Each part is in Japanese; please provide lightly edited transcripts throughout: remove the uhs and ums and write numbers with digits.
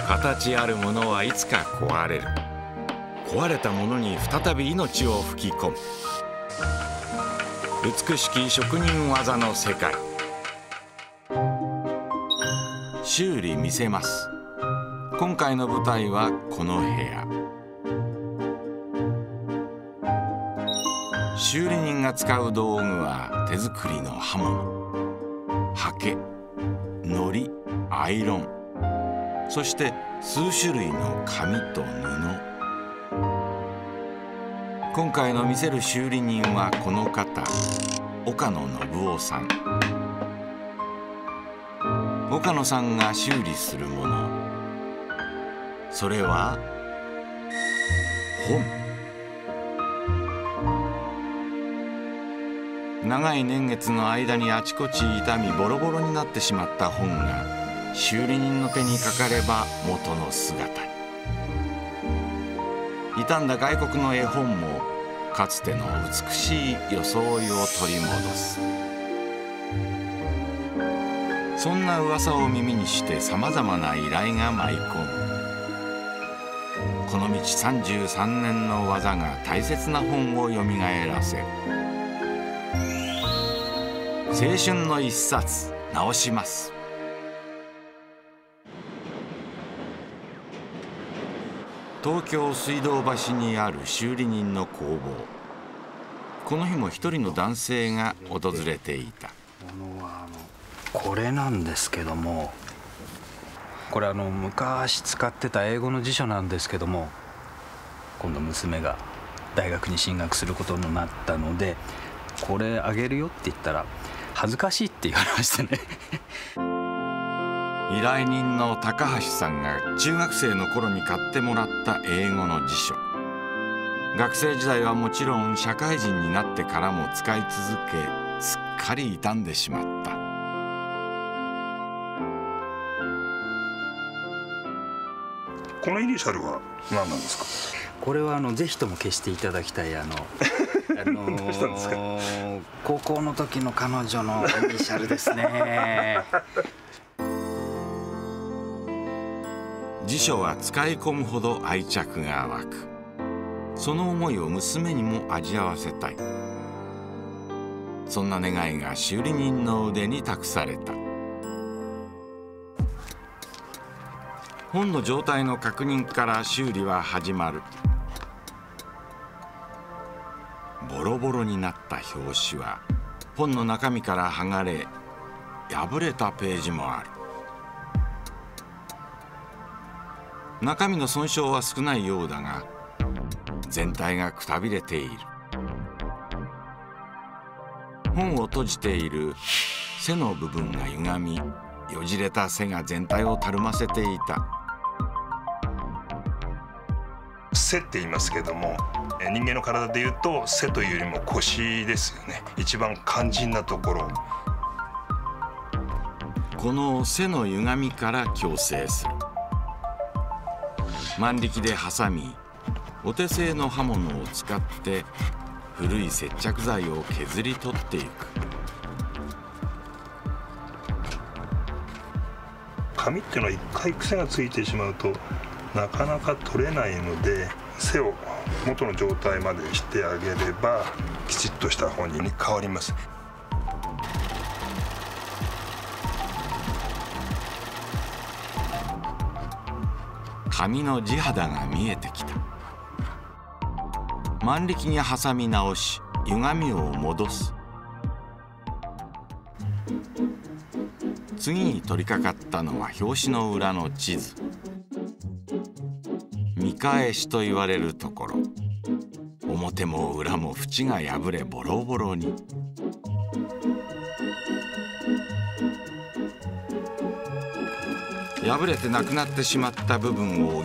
形あるものはいつか壊れる。壊れたものに再び命を吹き込む。美しき職人技の世界。修理見せます。今回の舞台はこの部屋。修理人が使う道具は手作りの刃物、刷毛、糊、アイロン、そして数種類の紙と布。今回の見せる修理人はこの方、岡野信夫さん。岡野さんが修理するもの、それは本。長い年月の間にあちこち傷みボロボロになってしまった本が修理人の手にかかれば元の姿に。傷んだ外国の絵本もかつての美しい装いを取り戻す。そんな噂を耳にしてさまざまな依頼が舞い込む。この道33年の技が大切な本をよみがえらせる。青春の一冊、直します。東京水道橋にある修理人の工房。この日も一人の男性が訪れていた。これなんですけども、これ昔使ってた英語の辞書なんですけども、今度娘が大学に進学することになったので、これあげるよって言ったら恥ずかしいって言われましたね。依頼人の高橋さんが中学生の頃に買ってもらった英語の辞書。学生時代はもちろん社会人になってからも使い続け、すっかり傷んでしまった。このイニシャルは何なんですか？これはぜひとも消していただきたいどうしたんですか？高校の時の彼女のイニシャルですね。辞書は使い込むほど愛着が湧く。その思いを娘にも味わわせたい。そんな願いが修理人の腕に託された。本の状態の確認から修理は始まる。ボロボロになった表紙は本の中身から剥がれ、破れたページもある。中身の損傷は少ないようだが、全体がくたびれている。本を閉じている背の部分が歪み、よじれた背が全体をたるませていた。背って言いますけども、人間の体でいうと背というよりも腰ですよね。一番肝心なところ。この背の歪みから矯正する。万力でハサミ、お手製の刃物を使って古い接着剤を削り取っていく。紙っていうのは一回癖がついてしまうとなかなか取れないので、背を元の状態までしてあげればきちっとした本に変わります。紙の地肌が見えてきた。万力に挟み直し、歪みを戻す。次に取り掛かったのは表紙の裏の地図。見返しと言われるところ。表も裏も縁が破れボロボロに。破れてなくなってしまった部分を補う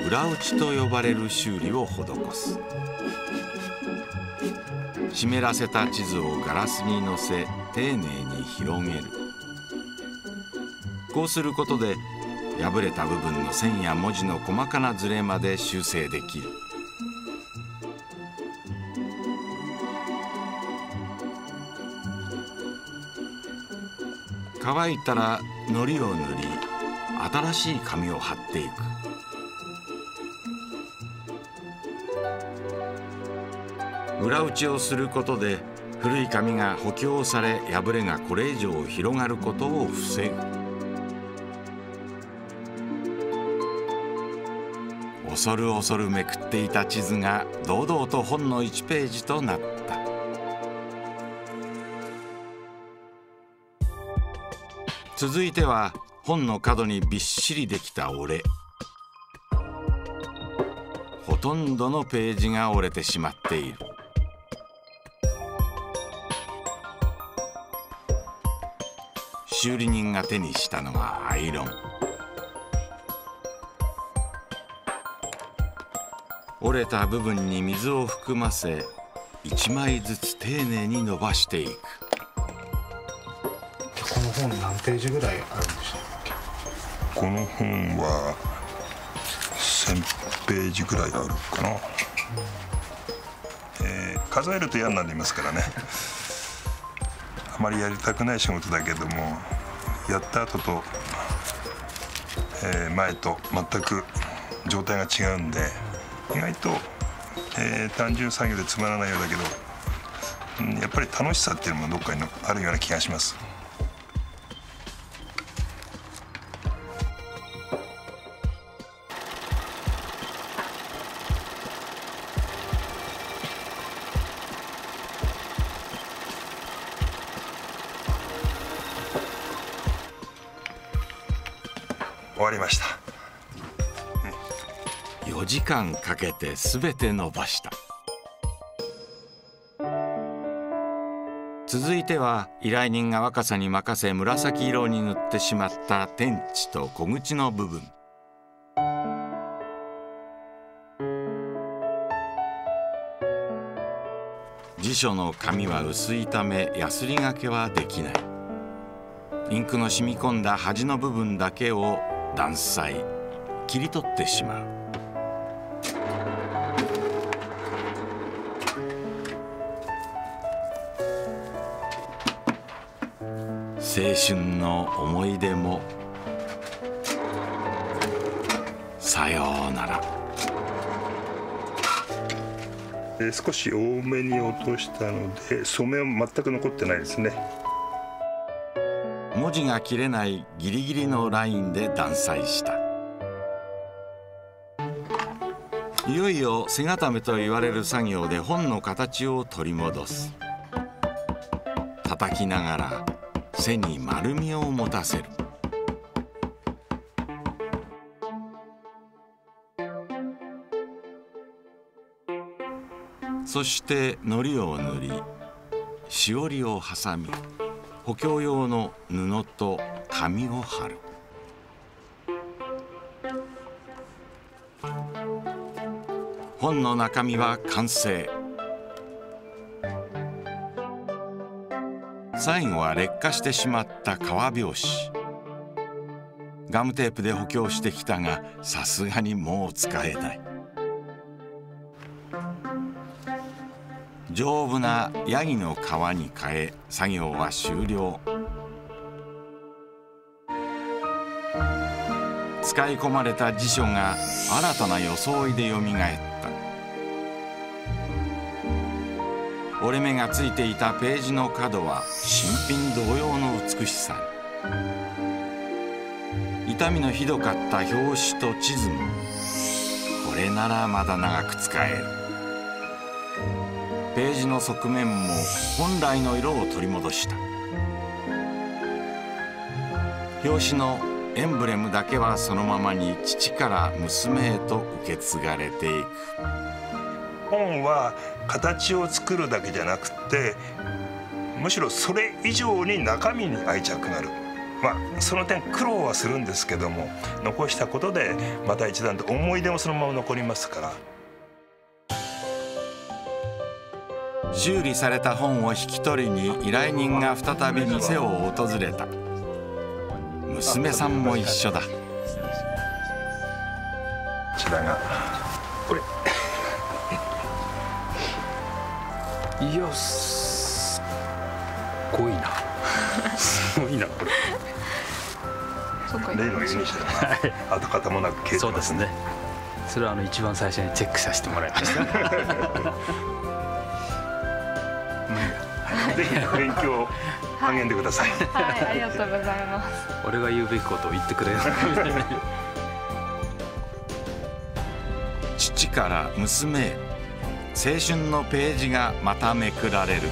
裏打ちと呼ばれる修理を施す。湿らせた地図をガラスにのせ丁寧に広げる。こうすることで破れた部分の線や文字の細かなズレまで修正できる。乾いたら糊を塗り新しい紙を貼っていく。裏打ちをすることで古い紙が補強され、破れがこれ以上広がることを防ぐ。恐る恐るめくっていた地図が堂々と本の1ページとなった。続いては本の角にびっしりできた折れ。ほとんどのページが折れてしまっている。修理人が手にしたのはアイロン。折れた部分に水を含ませ、1枚ずつ丁寧に伸ばしていく。この本何ページぐらいあるんでしたっけ？この本は1000ページぐらいあるかな。数えると嫌になりますからね。あまりやりたくない仕事だけども、やった後と、前と全く状態が違うんで、意外と、単純作業でつまらないようだけど、やっぱり楽しさっていうのもどっかにあるような気がします。終わりました。4時間かけて全て伸ばした。続いては依頼人が若さに任せ紫色に塗ってしまった天地と小口の部分。辞書の紙は薄いためヤスリがけはできない。インクの染み込んだ端の部分だけを断裁、切り取ってしまう。青春の思い出もさようなら。少し多めに落としたので染めは全く残ってないですね。文字が切れないギリギリのラインで断裁した。いよいよ背固めと言われる作業で本の形を取り戻す。叩きながら背に丸みを持たせる。そして糊を塗り、しおりを挟み、補強用の布と紙を貼る。本の中身は完成。最後は劣化してしまった革表紙。ガムテープで補強してきたが、さすがにもう使えない。丈夫なヤギの皮に変え、作業は終了。使い込まれた辞書が新たな装いでよみがえった。折れ目がついていたページの角は新品同様の美しさに。傷みのひどかった表紙と地図も、これならまだ長く使える。ページの側面も本来の色を取り戻した。表紙のエンブレムだけはそのままに父から娘へと受け継がれていく。本は形を作るだけじゃなくて、むしろそれ以上に中身に愛着がある。その点苦労はするんですけども、残したことでまた一段と思い出もそのまま残りますから。修理された本を引き取りに依頼人が再び店を訪れた。娘さんも一緒だ。こちらがこれいや、すごいなすごいなこれ。とか例のユニシャルが跡形もなく消えてますね。そうですね。それは一番最初にチェックさせてもらいました。ぜひ勉強励んでください。はい、ありがとうございます。俺が言うべきことを言ってくれる。父から娘へ青春のページがまためくられる。